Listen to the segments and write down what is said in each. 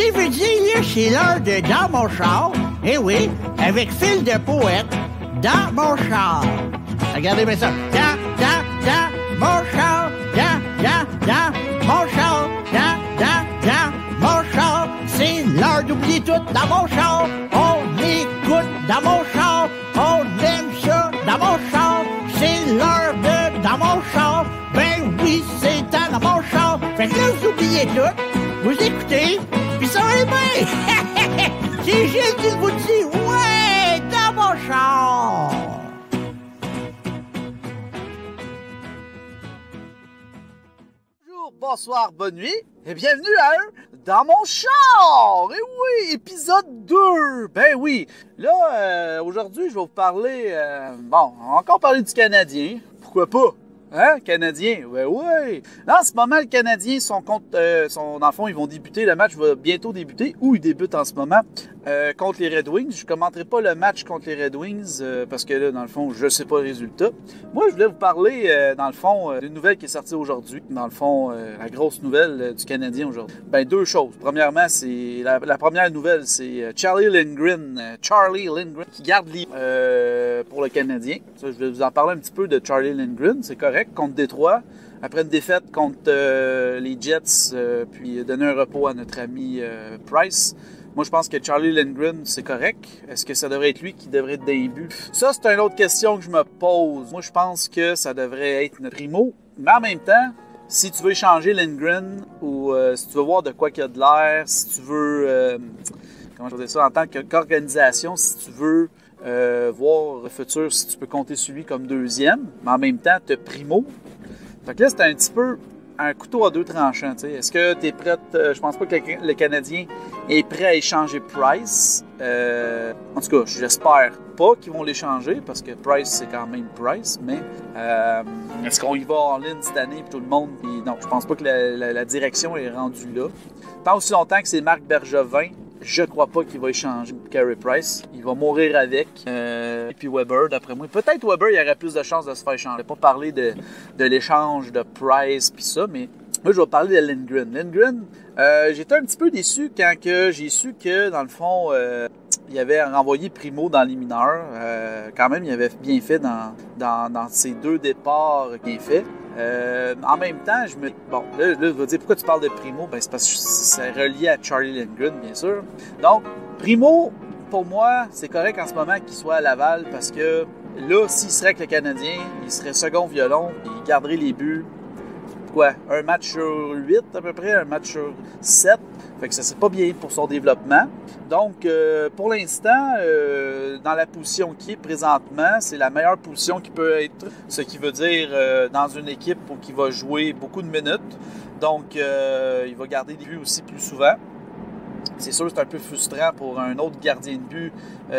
tu veux dire, là, c'est l'heure de Dans mon char. Eh oui, avec fil de poète, dans mon char. Regardez bien ça. Dans mon char. Dans mon char. Dans mon char. C'est l'heure d'oublier tout dans mon char. On écoute dans mon char. On aime ça dans mon char. C'est l'heure de dans mon char. Ben oui, c'est dans mon char. Fait que là, vous oubliez tout. Vous écoutez, puis ça va bien. C'est Gilles qui vous dit, ouais, dans mon char. Bonjour, bonsoir, bonne nuit, et bienvenue à Dans mon char. Et oui, épisode 2. Ben oui, là, aujourd'hui, je vais vous parler, on va encore parler du Canadien. Pourquoi pas? Hein, Canadien? Ouais, ouais. Là, en ce moment, le Canadien sont contre, dans le fond, ils vont débuter. Le match va bientôt débuter, ou ils débutent en ce moment, contre les Red Wings. Je ne commenterai pas le match contre les Red Wings, parce que là, dans le fond, je ne sais pas le résultat. Moi, je voulais vous parler, dans le fond, d'une nouvelle qui est sortie aujourd'hui. Dans le fond, la grosse nouvelle du Canadien aujourd'hui. Ben, deux choses. Premièrement, c'est la première nouvelle, c'est Charlie Lindgren qui garde pour le Canadien. Ça, je vais vous en parler un petit peu de Charlie Lindgren. C'est correct. Contre Détroit, après une défaite contre les Jets, puis donner un repos à notre ami Price. Moi, je pense que Charlie Lindgren, c'est correct. Est-ce que ça devrait être lui qui devrait être dans les buts? Ça, c'est une autre question que je me pose. Moi, je pense que ça devrait être notre primo. Mais en même temps, si tu veux échanger Lindgren ou si tu veux voir de quoi qu'il y a de l'air, si tu veux, comment je veux dire ça, en tant qu'organisation, si tu veux voir le futur, si tu peux compter sur lui comme deuxième, mais en même temps, tu as primo. Fait que là, c'est un petit peu un couteau à deux tranchants. T'sais. Est-ce que tu es prête? Je pense pas que le Canadien est prêt à échanger Price. En tout cas, j'espère pas qu'ils vont l'échanger parce que Price, c'est quand même Price. Mais est-ce qu'on y va en ligne cette année pour tout le monde? Puis, non, je pense pas que la direction est rendue là. Tant aussi longtemps que c'est Marc Bergevin, je crois pas qu'il va échanger Carey Price. Il va mourir avec. Et puis Weber, d'après moi. Peut-être Weber, il y aurait plus de chances de se faire échanger. Je vais pas parler de l'échange de Price puis ça, mais moi, je vais parler de Lindgren. Lindgren, j'étais un petit peu déçu quand j'ai su que, dans le fond, il avait renvoyé Primo dans les mineurs. Quand même, il avait bien fait dans ses deux départs bien fait. En même temps, bon, là, je vais dire pourquoi tu parles de Primo. Ben, c'est parce que c'est relié à Charlie Lindgren, bien sûr. Donc, Primo, pour moi, c'est correct en ce moment qu'il soit à Laval parce que là, s'il serait avec le Canadien, il serait second violon, il garderait les buts. Quoi? Un match sur 8 à peu près, un match sur 7. Fait que ça c'est pas bien pour son développement. Donc, pour l'instant, dans la position qui est présentement, c'est la meilleure position qui peut être. Ce qui veut dire dans une équipe où il va jouer beaucoup de minutes. Donc, il va garder des buts aussi plus souvent. C'est sûr, c'est un peu frustrant pour un autre gardien de but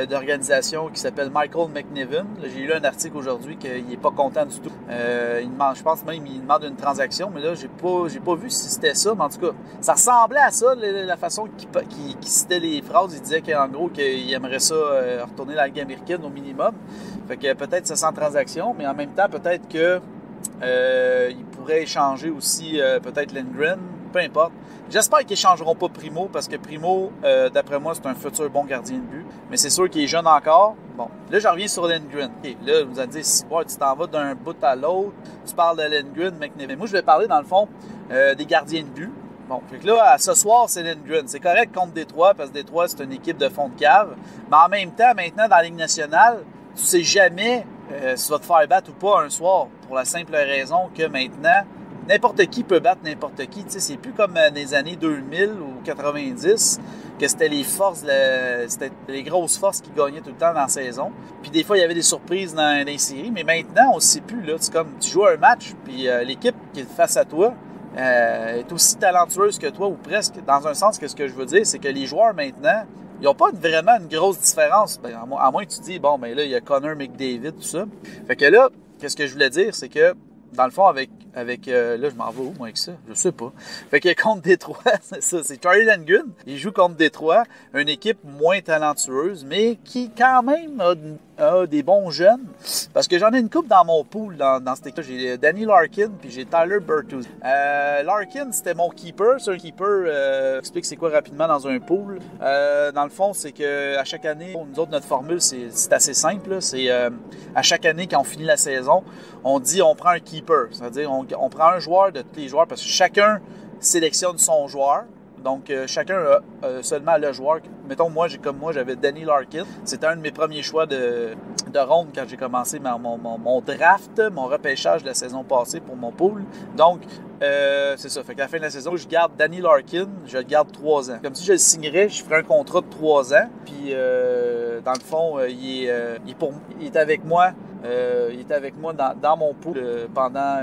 d'organisation qui s'appelle Michael McNiven. J'ai lu un article aujourd'hui qu'il n'est pas content du tout. Il demande, je pense même qu'il demande une transaction, mais là, j'ai pas vu si c'était ça. Mais en tout cas, ça ressemblait à ça, la façon qu'il citait les phrases. Il disait qu'en gros, qu'il aimerait ça retourner dans la Ligue américaine au minimum. Fait que peut-être ça sans transaction, mais en même temps, peut-être que il pourrait échanger aussi peut-être Lindgren. Peu importe. J'espère qu'ils n'échangeront pas Primo parce que Primo, d'après moi, c'est un futur bon gardien de but. Mais c'est sûr qu'il est jeune encore. Bon, là, je reviens sur Lindgren. Okay, là, vous allez dire, si tu t'en vas d'un bout à l'autre, tu parles de Lindgren, McNiven. Moi, je vais parler, dans le fond, des gardiens de but. Bon, fait que là, ce soir, c'est Lindgren. C'est correct contre Détroit parce que Détroit, c'est une équipe de fond de cave. Mais en même temps, maintenant, dans la Ligue nationale, tu sais jamais si tu vas te faire battre ou pas un soir pour la simple raison que maintenant, n'importe qui peut battre n'importe qui. Tu sais, c'est plus comme des années 2000 ou 90 que c'était les forces, c'était les grosses forces qui gagnaient tout le temps dans la saison. Puis des fois, il y avait des surprises dans les séries. Mais maintenant, on ne sait plus. Là. C'est comme tu joues un match, puis l'équipe qui est face à toi est aussi talentueuse que toi, ou presque. Dans un sens, que ce que je veux dire, c'est que les joueurs maintenant, ils n'ont pas vraiment une grosse différence. Ben, à moins que tu dis, bon, ben là, il y a Connor McDavid, tout ça. Fait que là, qu'est-ce que je voulais dire, c'est que dans le fond, avec là, je m'en vais où, moi, avec ça? Je sais pas. Fait que contre Détroit, c'est ça, c'est Charlie Lindgren. Il joue contre Détroit, une équipe moins talentueuse, mais qui, quand même, des bons jeunes. Parce que j'en ai une couple dans mon pool dans cette équipe. J'ai Danny Larkin puis j'ai Tyler Bertuzzi. Larkin, c'était mon keeper. C'est un keeper, explique c'est quoi rapidement dans un pool. Dans le fond, c'est que à chaque année, nous autres, notre formule, c'est assez simple. Là. C'est à chaque année, quand on finit la saison, on dit on prend un keeper. C'est-à-dire on prend un joueur de tous les joueurs parce que chacun sélectionne son joueur. Donc, chacun a seulement le joueur. Mettons, comme moi, j'avais Danny Larkin. C'était un de mes premiers choix de ronde quand j'ai commencé mon draft, mon repêchage de la saison passée pour mon pool. Donc, c'est ça. Fait qu'à la fin de la saison, je garde Danny Larkin. Je le garde 3 ans. Comme si je le signerais, je ferais un contrat de 3 ans. Puis, dans le fond, il est avec moi. Il était avec moi dans mon pool pendant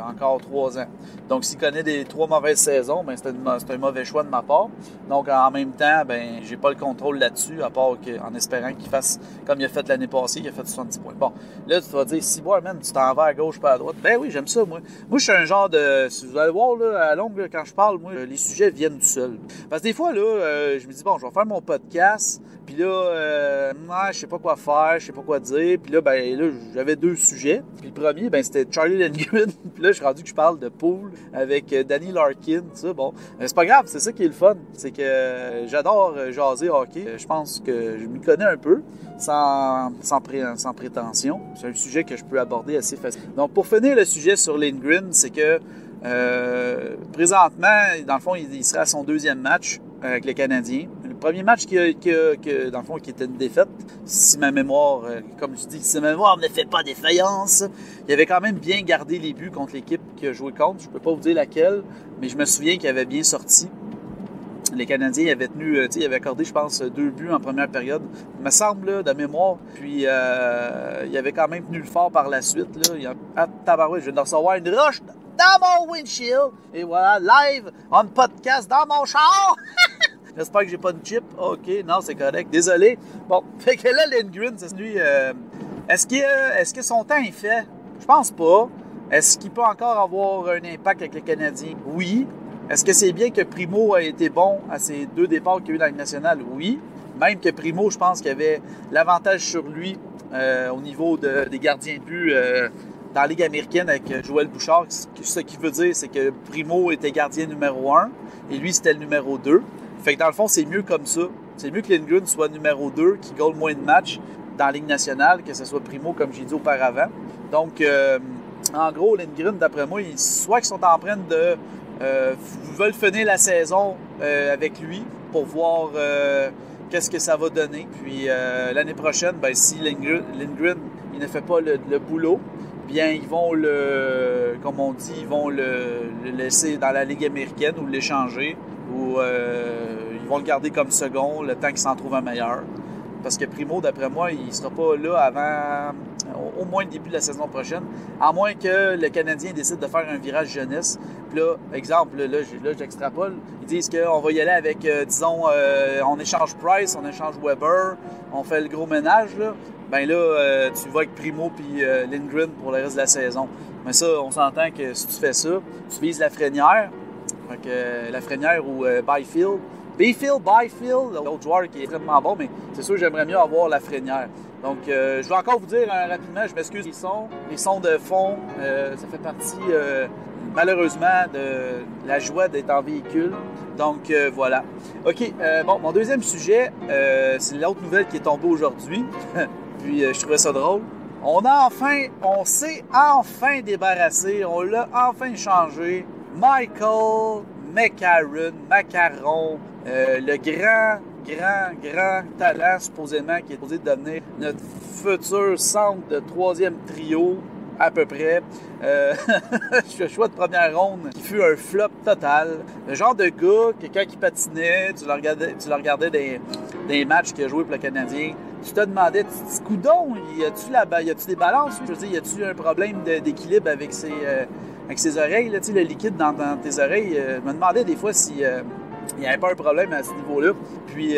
encore 3 ans. Donc, s'il connaît des 3 mauvaises saisons, ben, c'est un mauvais choix de ma part. Donc, en même temps, ben, j'ai pas le contrôle là-dessus, à part en espérant qu'il fasse comme il a fait l'année passée, il a fait 70 points. Bon, là, tu vas dire, si, boy, man, tu t'en vas à gauche, pas à droite. Ben oui, j'aime ça, moi. Moi, je suis un genre de... Si vous allez voir, là, à longue, quand je parle, moi, les sujets viennent tout seuls. Parce que des fois, là, je me dis, bon, je vais faire mon podcast, puis là, je sais pas quoi faire, je sais pas quoi dire. Puis là, ben, là, j'avais 2 sujets. Puis le premier, ben, c'était Charlie Lindgren. Puis là, je suis rendu que je parle de pool avec Danny Larkin, tout ça. Bon, c'est pas grave, c'est ça qui est le fun. C'est que j'adore jaser hockey. Je pense que je m'y connais un peu, sans prétention. C'est un sujet que je peux aborder assez facilement. Donc, pour finir le sujet sur Lindgren, c'est que présentement, dans le fond, il serait à son 2e match avec les Canadiens. Le premier match dans le fond, qui était une défaite, si ma mémoire, comme je dis, si ma mémoire ne fait pas défaillance, il avait quand même bien gardé les buts contre l'équipe qu'il a joué contre. Je ne peux pas vous dire laquelle, mais je me souviens qu'il avait bien sorti. Les Canadiens avaient tenu, ils avaient accordé, je pense, 2 buts en première période, il me semble, là, de mémoire. Puis, il avait quand même tenu le fort par la suite. Là. Tabarouette, je viens de recevoir une roche dans mon windshield. Et voilà, live, on podcast dans mon char. J'espère que j'ai pas de chip. OK, non, c'est correct. Désolé. Bon, fait que là, Lindgren, c'est lui. Est-ce que son temps est fait? Je pense pas. Est-ce qu'il peut encore avoir un impact avec les Canadiens? Oui. Est-ce que c'est bien que Primo a été bon à ses 2 départs qu'il y a eu dans la Ligue nationale? Oui. Même que Primo, je pense qu'il avait l'avantage sur lui au niveau des gardiens de but dans la Ligue américaine avec Joël Bouchard. Ce qui veut dire, c'est que Primo était gardien numéro 1 et lui, c'était le numéro 2. Fait que dans le fond, c'est mieux comme ça. C'est mieux que Lindgren soit numéro 2, qui gagne moins de matchs dans la Ligue nationale, que ce soit Primo, comme j'ai dit auparavant. Donc, en gros, Lindgren, d'après moi, soit qu'ils sont en train de... veulent finir la saison avec lui pour voir qu'est-ce que ça va donner. Puis, l'année prochaine, ben, si Lindgren il ne fait pas le boulot, bien, ils vont comme on dit, ils vont le laisser dans la Ligue américaine ou l'échanger. Ou ils vont le garder comme second le temps qu'il s'en trouve un meilleur. Parce que Primo, d'après moi, il ne sera pas là avant au moins le début de la saison prochaine. À moins que le Canadien décide de faire un virage jeunesse. Puis là, exemple, là j'extrapole. Ils disent qu'on va y aller avec, disons, on échange Price, on échange Weber, on fait le gros ménage. Là. Ben là, tu vas avec Primo puis Lindgren pour le reste de la saison. Mais ça, on s'entend que si tu fais ça, tu vises Lafrenière. Fait que Lafrenière ou Byfield. Byfield, l'autre joueur qui est extrêmement bon, mais c'est sûr que j'aimerais mieux avoir Lafrenière. Donc, je vais encore vous dire rapidement, je m'excuse, les sons de fond, ça fait partie, malheureusement, de la joie d'être en véhicule. Donc, voilà. OK, bon, mon deuxième sujet, c'est l'autre nouvelle qui est tombée aujourd'hui. Puis, je trouvais ça drôle. On s'est enfin débarrassé, on l'a enfin changé. Michael Macaron, le grand talent supposément qui est supposé devenir notre futur centre de 3e trio à peu près. Le choix de première ronde qui fut un flop total. Le genre de gars que quand il patinait, tu le regardais des matchs qu'il a joué pour le Canadien, tu te demandais, coudon, y a-tu des balances? Je veux dire, y a-tu un problème d'équilibre avec ses oreilles, là, le liquide dans tes oreilles? Je me demandais des fois si il n'y avait pas un problème à ce niveau-là. Puis,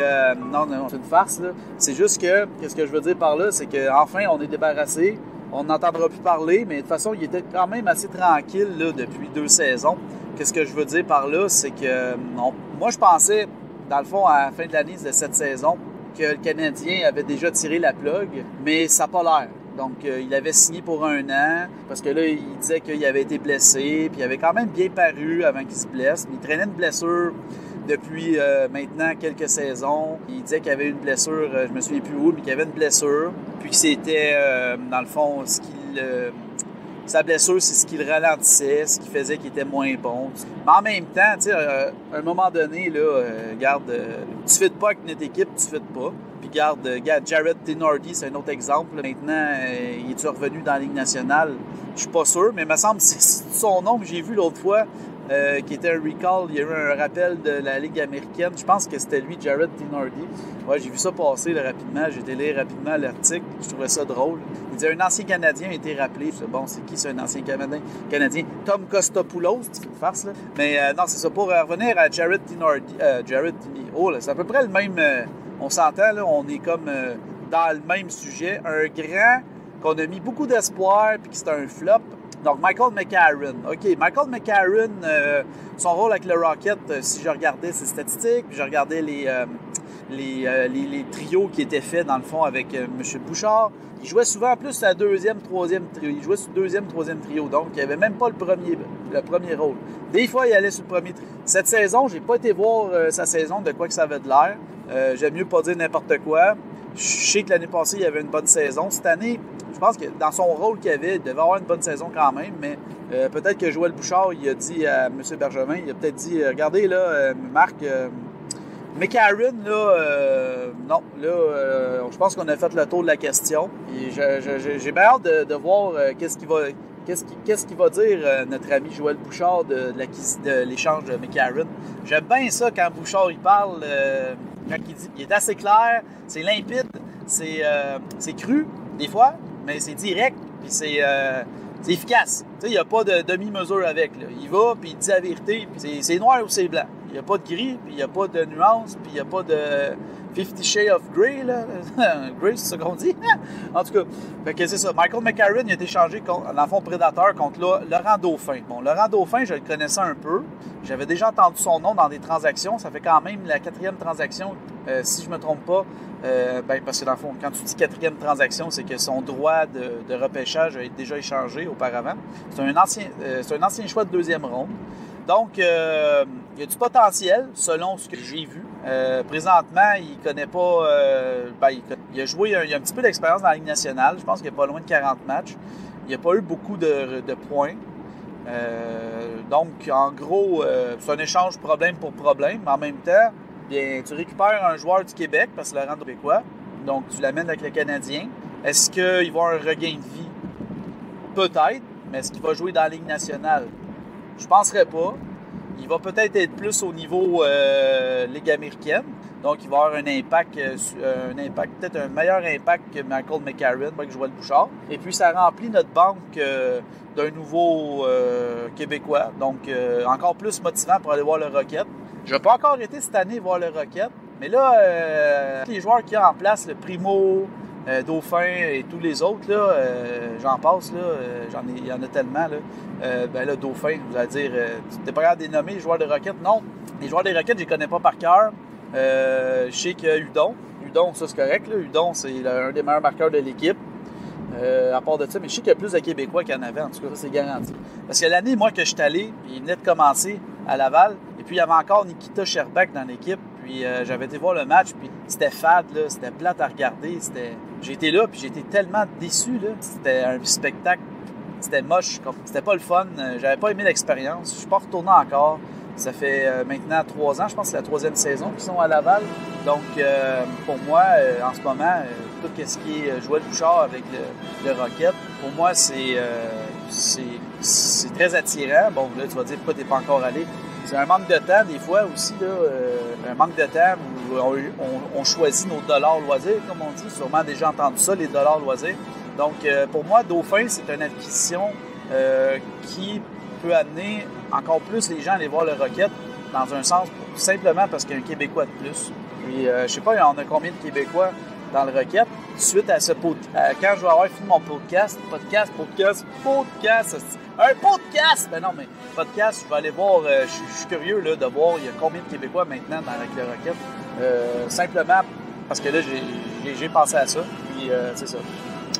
non, c'est une farce, là. C'est juste que, qu'est-ce que je veux dire par là, c'est qu'enfin, on est débarrassé. On n'entendra plus parler, mais de toute façon, il était quand même assez tranquille là, depuis 2 saisons. Qu'est-ce que je veux dire par là, c'est que moi, je pensais, dans le fond, à la fin de l'année de cette saison, que le Canadien avait déjà tiré la plug, mais ça n'a pas l'air. Donc, il avait signé pour 1 an, parce que là, il disait qu'il avait été blessé, puis il avait quand même bien paru avant qu'il se blesse, mais il traînait une blessure depuis maintenant quelques saisons. Il disait qu'il avait une blessure, je me souviens plus où, mais qu'il avait une blessure, puis que c'était, dans le fond, sa blessure, c'est ce qui le ralentissait, ce qui faisait qu'il était moins bon. Mais en même temps, tu sais, à un moment donné, là, regarde, tu fites pas avec notre équipe, tu fites pas. Puis regarde, Jared Tenordi, c'est un autre exemple. Maintenant, il est revenu dans la Ligue nationale? Je suis pas sûr, mais il me semble que c'est son nom que j'ai vu l'autre fois, qui était un recall. Il y a eu un rappel de la Ligue américaine. Je pense que c'était lui, Jared Tenordi. Ouais, j'ai vu ça passer là, rapidement. J'ai été lire rapidement l'article. Je trouvais ça drôle. Il disait un ancien Canadien a été rappelé. Bon, c'est qui, c'est un ancien Canadien? Tom Costopoulos, c'est une farce, là. Mais non, c'est ça. Pour revenir à Jared Tenordi. Oh, là, c'est à peu près le même... on s'entend, là, on est comme dans le même sujet. Un grand qu'on a mis beaucoup d'espoir puis que c'est un flop. Donc, Michael McCarron. OK, Michael McCarron, son rôle avec le Rocket, si je regardais ses statistiques, puis je regardais les trios qui étaient faits, dans le fond, avec M. Bouchard, il jouait souvent plus à deuxième, troisième trio. Il jouait sur deuxième, troisième trio. Donc, il n'y avait même pas le premier rôle. Des fois, il allait sur le premier trio. Cette saison, j'ai pas été voir sa saison, de quoi que ça avait de l'air. J'aime mieux pas dire n'importe quoi. Je sais que l'année passée, il y avait une bonne saison. Cette année, je pense que dans son rôle qu'il avait, il devait avoir une bonne saison quand même, mais peut-être que Joël Bouchard, il a dit à M. Bergevin, il a peut-être dit, regardez là, Marc, McCarron, là, non, là, je pense qu'on a fait le tour de la question. Et j'ai bien hâte de voir qu'est-ce qu'il va dire notre ami Joël Bouchard de l'échange de McCarron. J'aime bien ça quand Bouchard il parle, quand il dit, il est assez clair, c'est limpide, c'est cru des fois, mais c'est direct, puis c'est efficace. Tu sais, il n'y a pas de demi-mesure avec. Là. Il va, puis il dit la vérité, puis c'est noir ou c'est blanc. Il n'y a pas de gris, puis il n'y a pas de nuance, puis il n'y a pas de 50 Shades of Grey, là. Grey, c'est ça qu'on dit? En tout cas, fait que c'est ça. Michael McCarron, il a été échangé, dans le fond, Prédateur contre Laurent Dauphin. Bon, Laurent Dauphin, je le connaissais un peu. J'avais déjà entendu son nom dans des transactions. Ça fait quand même la 4e transaction, si je ne me trompe pas. Parce que dans le fond, quand tu dis 4e transaction, c'est que son droit de repêchage a été déjà échangé auparavant. C'est un ancien choix de 2e ronde. Donc, il y a du potentiel, selon ce que j'ai vu. Présentement, il connaît pas... il a joué, il a un petit peu d'expérience dans la Ligue nationale. Je pense qu'il n'y a pas loin de 40 matchs. Il n'y a pas eu beaucoup de points. Donc, en gros, c'est un échange problème pour problème. Mais en même temps, bien, tu récupères un joueur du Québec, parce que Laurent Québécois. Donc, tu l'amènes avec le Canadien. Est-ce qu'il va avoir un regain de vie? Peut-être. Mais est-ce qu'il va jouer dans la Ligue nationale? Je ne penserais pas. Il va peut-être être plus au niveau Ligue américaine. Donc, il va avoir un impact, peut-être un meilleur impact que Michael McCarron, pas que Joël Bouchard. Et puis, ça remplit notre banque d'un nouveau Québécois. Donc, encore plus motivant pour aller voir le Rocket. Je n'ai pas encore été cette année voir le Rocket. Mais là, les joueurs qu'il y a en place, le Primo, Dauphin et tous les autres, là, j'en passe, là, il y en a tellement. Là, Dauphin, vous allez dire, tu n'es pas capable de les nommer, les joueurs de Rocket? Non, les joueurs des Rocket, je ne les connais pas par cœur. Je sais qu'il y a Hudon, ça c'est correct. Là. Hudon, c'est un des meilleurs marqueurs de l'équipe. À part de ça, mais je sais qu'il y a plus de Québécois qu'il y en avait, en tout cas, ça c'est garanti. Parce que l'année, moi, que je suis allé, il venait de commencer à Laval, et puis il y avait encore Nikita Sherbak dans l'équipe, puis j'avais été voir le match, puis c'était fade, là, c'était plate à regarder, j'ai été là, puis j'ai été tellement déçu, là. C'était un spectacle, c'était moche, c'était pas le fun, j'avais pas aimé l'expérience, je suis pas retourné encore. Ça fait maintenant 3 ans, je pense que c'est la 3e saison qu'ils sont à Laval. Donc, pour moi, en ce moment, tout ce qui est Joël Bouchard avec le Rocket, pour moi, c'est très attirant. Bon, là, tu vas dire pourquoi tu n'es pas encore allé. C'est un manque de temps, des fois aussi, là, un manque de temps où on choisit nos dollars loisirs, comme on dit. Sûrement déjà entendu ça, les dollars loisirs. Donc, pour moi, Dauphin, c'est une acquisition qui peut amener encore plus les gens à aller voir le Rocket, dans un sens, simplement parce qu'il y a un Québécois de plus. Puis, je sais pas, on a combien de Québécois dans le Rocket. Suite à ce quand je vais avoir fini mon podcast, un podcast! Ben non, mais podcast, je vais aller voir, je suis curieux là, de voir il y a combien de Québécois maintenant avec le Rocket. Simplement Parce que là, j'ai pensé à ça. Puis c'est ça.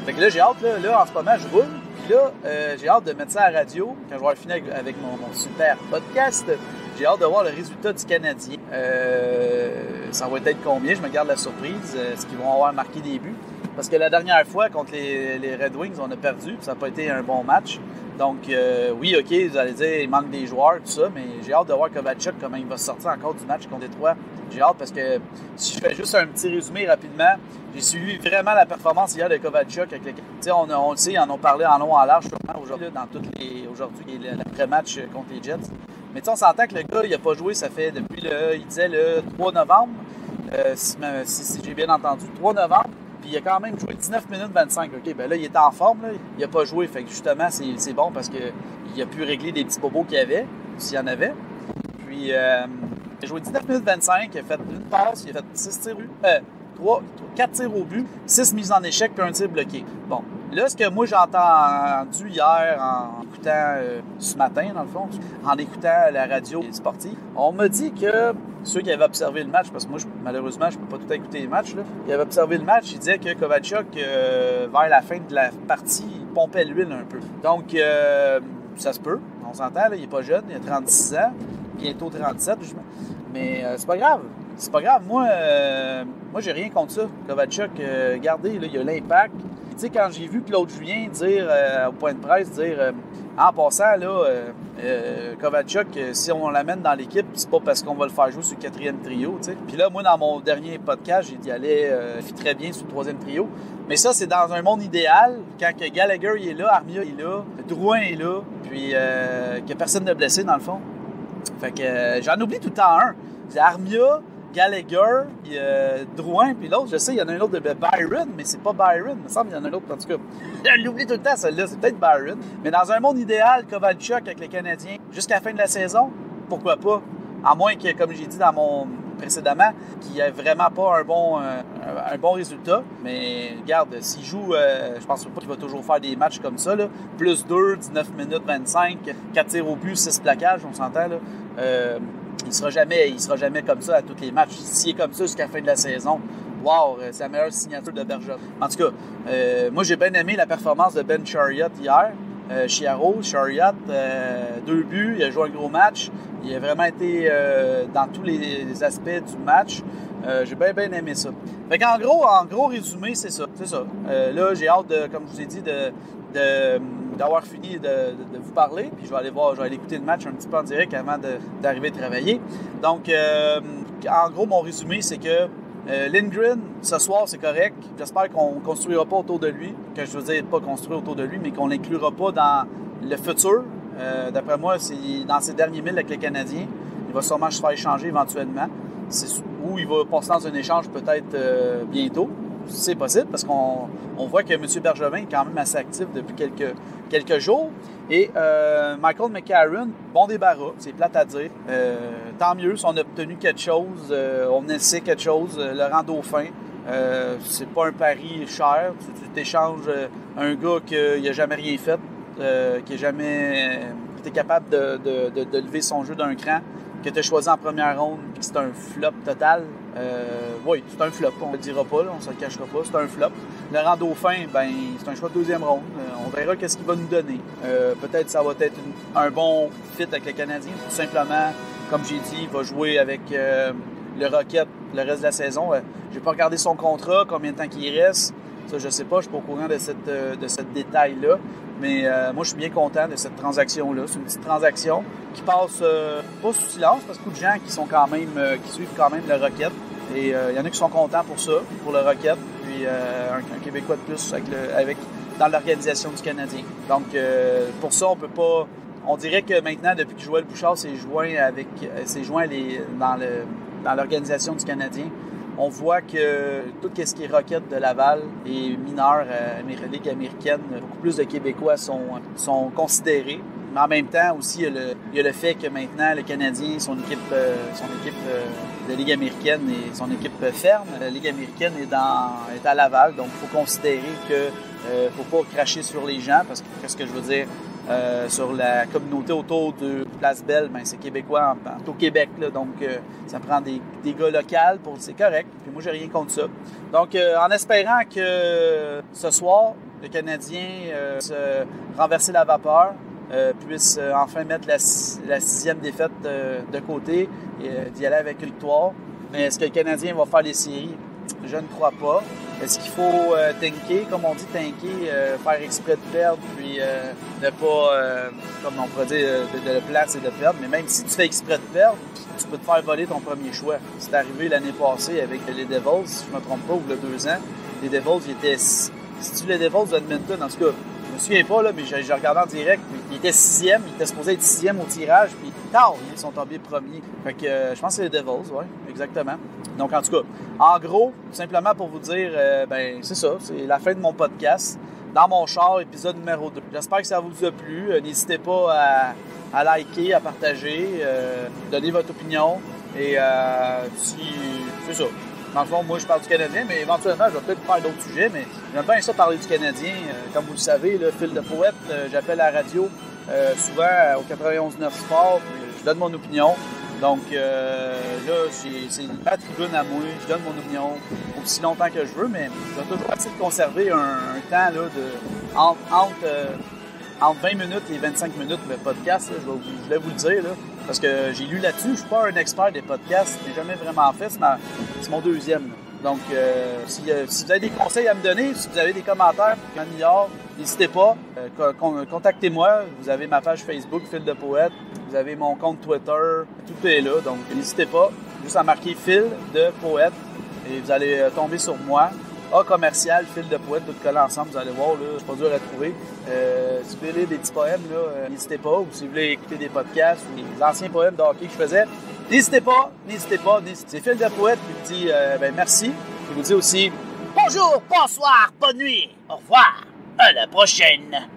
Fait que là, j'ai hâte. Là, en ce moment, je roule. Puis là, j'ai hâte de mettre ça à la radio. Quand je vais finir avec mon super podcast, j'ai hâte de voir le résultat du Canadien. Ça va être combien? Je me garde la surprise. Est-ce qu'ils vont avoir marqué des buts? Parce que la dernière fois, contre les Red Wings, on a perdu. Ça n'a pas été un bon match. Donc, oui, OK, vous allez dire, il manque des joueurs, tout ça. Mais j'ai hâte de voir Kovalchuk, comment il va sortir encore du match contre Détroit. J'ai hâte parce que si je fais juste un petit résumé rapidement, j'ai suivi vraiment la performance hier de Kovalchuk. Avec on le sait, ils en ont parlé en long, en large aujourd'hui, aujourd'hui, l'après-match contre les Jets. Mais on s'entend que le gars, il n'a pas joué, ça fait depuis il disait le 3 novembre, si j'ai bien entendu, 3 novembre. Puis il a quand même joué 19 minutes 25. OK, ben là, il était en forme. Là. Il n'a pas joué. Fait que justement, c'est bon parce qu'il a pu régler des petits bobos qu'il y avait, s'il y en avait. Puis, il a joué 19 minutes 25. Il a fait une passe. Il a fait 6 tirs au but. 4 tirs au but, 6 mises en échec, puis un tir bloqué. Bon. Là, ce que moi, j'ai entendu hier en écoutant, ce matin, dans le fond, en écoutant la radio sportive, on m'a dit que ceux qui avaient observé le match, parce que moi, malheureusement, je ne peux pas tout écouter les matchs, là, qui avaient observé le match, ils disaient que Kovalchuk, vers la fin de la partie, il pompait l'huile un peu. Donc, ça se peut, on s'entend, là, il n'est pas jeune, il a 36 ans, bientôt 37, mais c'est pas grave. C'est pas grave. Moi, j'ai rien contre ça. Kovalchuk, regardez, là, il a l'impact. Tu sais, quand j'ai vu Claude Julien dire au point de presse, en passant, là, Kovalchuk, si on l'amène dans l'équipe, c'est pas parce qu'on va le faire jouer sur le 4e trio, tu sais. Puis là, moi, dans mon dernier podcast, j'ai dit qu'il allait très bien sur le 3e trio. Mais ça, c'est dans un monde idéal, quand que Gallagher il est là, Armia est là, Drouin est là, puis qu'il n'y a personne de blessé, dans le fond. Fait que j'en oublie tout le temps un. C'est Armia, Gallagher, puis Drouin, puis l'autre, je sais, il y en a un autre de Byron, mais c'est pas Byron. Il me semble qu'il y en a un autre, en tout cas. Je l'oublie tout le temps, celle-là, c'est peut-être Byron. Mais dans un monde idéal, Kovalchuk avec les Canadiens, jusqu'à la fin de la saison, pourquoi pas? À moins que, comme j'ai dit précédemment, qu'il n'y ait vraiment pas un bon résultat. Mais regarde, s'il joue, je pense pas qu'il va toujours faire des matchs comme ça, là. Plus 2, 19 minutes 25, 4 tirs au but, 6 plaquages, on s'entend, là. Il sera jamais comme ça à tous les matchs. S'il est comme ça jusqu'à la fin de la saison, wow, c'est la meilleure signature de Bergeron. En tout cas, moi, j'ai bien aimé la performance de Ben Chiarot hier. Chiarot, 2 buts, il a joué un gros match. Il a vraiment été dans tous les aspects du match. J'ai bien aimé ça. Fait qu'en gros résumé, c'est ça. Là, j'ai hâte, comme je vous ai dit, d'avoir fini de vous parler, puis je vais aller écouter le match un petit peu en direct avant d'arriver à travailler. Donc, en gros, mon résumé, c'est que Lindgren, ce soir, c'est correct. J'espère qu'on ne construira pas autour de lui, que je veux dire pas construire autour de lui, mais qu'on ne l'inclura pas dans le futur. D'après moi, c'est dans ses derniers milles avec les Canadiens. Il va sûrement se faire échanger éventuellement. Ou il va passer dans un échange peut-être bientôt. C'est possible parce qu'on voit que M. Bergevin est quand même assez actif depuis quelques jours. Et Michael McCarron, bon débarras, c'est plate à dire. Tant mieux si on a obtenu quelque chose, on essaie quelque chose. Laurent Dauphin, c'est pas un pari cher. Tu t'échanges un gars qui n'a jamais rien fait, qui n'a jamais été capable de lever son jeu d'un cran, que tu as choisi en première ronde et que c'est un flop total. Oui, c'est un flop, on ne le dira pas, là, on ne se le cachera pas, c'est un flop. Laurent Dauphin, c'est un choix de 2e ronde. On verra qu'est-ce qu'il va nous donner. Peut-être que ça va être un bon fit avec les Canadiens. Tout simplement, comme j'ai dit, il va jouer avec le Rocket le reste de la saison. Je n'ai pas regardé son contrat, combien de temps qu'il reste. Ça, je ne sais pas, je ne suis pas au courant de ce détail-là. Mais moi, je suis bien content de cette transaction-là. C'est une petite transaction qui passe pas sous silence parce que beaucoup de gens qui suivent quand même le Rocket. Et il y en a qui sont contents pour ça, pour le Rocket. Puis un Québécois de plus dans l'organisation du Canadien. Donc, pour ça, on peut pas... On dirait que maintenant, depuis que Joël Bouchard s'est joint dans l'organisation du Canadien, on voit que tout ce qui est Rocket de Laval et mineur Ligue américaine, beaucoup plus de Québécois sont considérés. Mais en même temps aussi, il y a le fait que maintenant, le Canadien, son équipe de Ligue américaine et son équipe ferme, la Ligue américaine est à Laval. Donc, il faut considérer que faut pas cracher sur les gens, parce que qu'est-ce que je veux dire? sur la communauté autour de Place Belle, ben, c'est québécois au Québec, là, donc ça prend des gars locaux, c'est correct, puis moi j'ai rien contre ça. Donc en espérant que ce soir, le Canadien se renverser la vapeur, puisse enfin mettre la 6e défaite de côté et d'y aller avec une victoire. Mais est-ce que le Canadien va faire les séries? Je ne crois pas. Est-ce qu'il faut tanker, comme on dit, faire exprès de perdre, puis ne pas, comme on pourrait dire, de place et de perdre. Mais même si tu fais exprès de perdre, tu peux te faire voler ton premier choix. C'est arrivé l'année passée avec les Devils, si je ne me trompe pas, ou il y a 2 ans. Les Devils, ils étaient... Si tu les Devils d'Edmonton, en tout cas, je me souviens pas, là, mais j'ai regardé en direct, il était 6e, il était supposé être 6e au tirage, puis ils sont tombés premiers. Fait que je pense que c'est les Devils, oui, exactement. Donc, en tout cas, en gros, simplement pour vous dire, ben c'est ça, c'est la fin de mon podcast. Dans mon char, épisode numéro 2. J'espère que ça vous a plu. N'hésitez pas à liker, à partager, donner votre opinion. Et c'est ça. Dans le fond, moi, je parle du Canadien, mais éventuellement, je vais peut-être faire d'autres sujets, mais j'aime bien ça parler du Canadien. Comme vous le savez, le fil de poète, j'appelle à la radio souvent au 91.9 Sport, puis je donne mon opinion. Donc là, c'est ma tribune à moi, je donne mon opinion aussi longtemps que je veux, mais je vais toujours essayer de conserver un temps là, entre 20 minutes et 25 minutes de podcast, là, je voulais vous le dire, là, parce que j'ai lu là-dessus. Je ne suis pas un expert des podcasts, je n'ai jamais vraiment fait, c'est mon 2e. Là. Donc, si vous avez des conseils à me donner, si vous avez des commentaires, n'hésitez pas, contactez-moi. Vous avez ma page Facebook, Fil de Poète, vous avez mon compte Twitter, tout est là, donc n'hésitez pas, juste à marquer Fil de Poète et vous allez tomber sur moi. commercial, Fil de Poète, tout collé ensemble, vous allez voir, là, c'est pas dur à trouver. Si vous voulez lire des petits poèmes, là, n'hésitez pas. Ou si vous voulez écouter des podcasts ou des anciens poèmes de hockey que je faisais, n'hésitez pas. C'est Fil de Poète qui vous dit merci. Qui vous dit aussi bonjour, bonsoir, bonne nuit, au revoir, à la prochaine.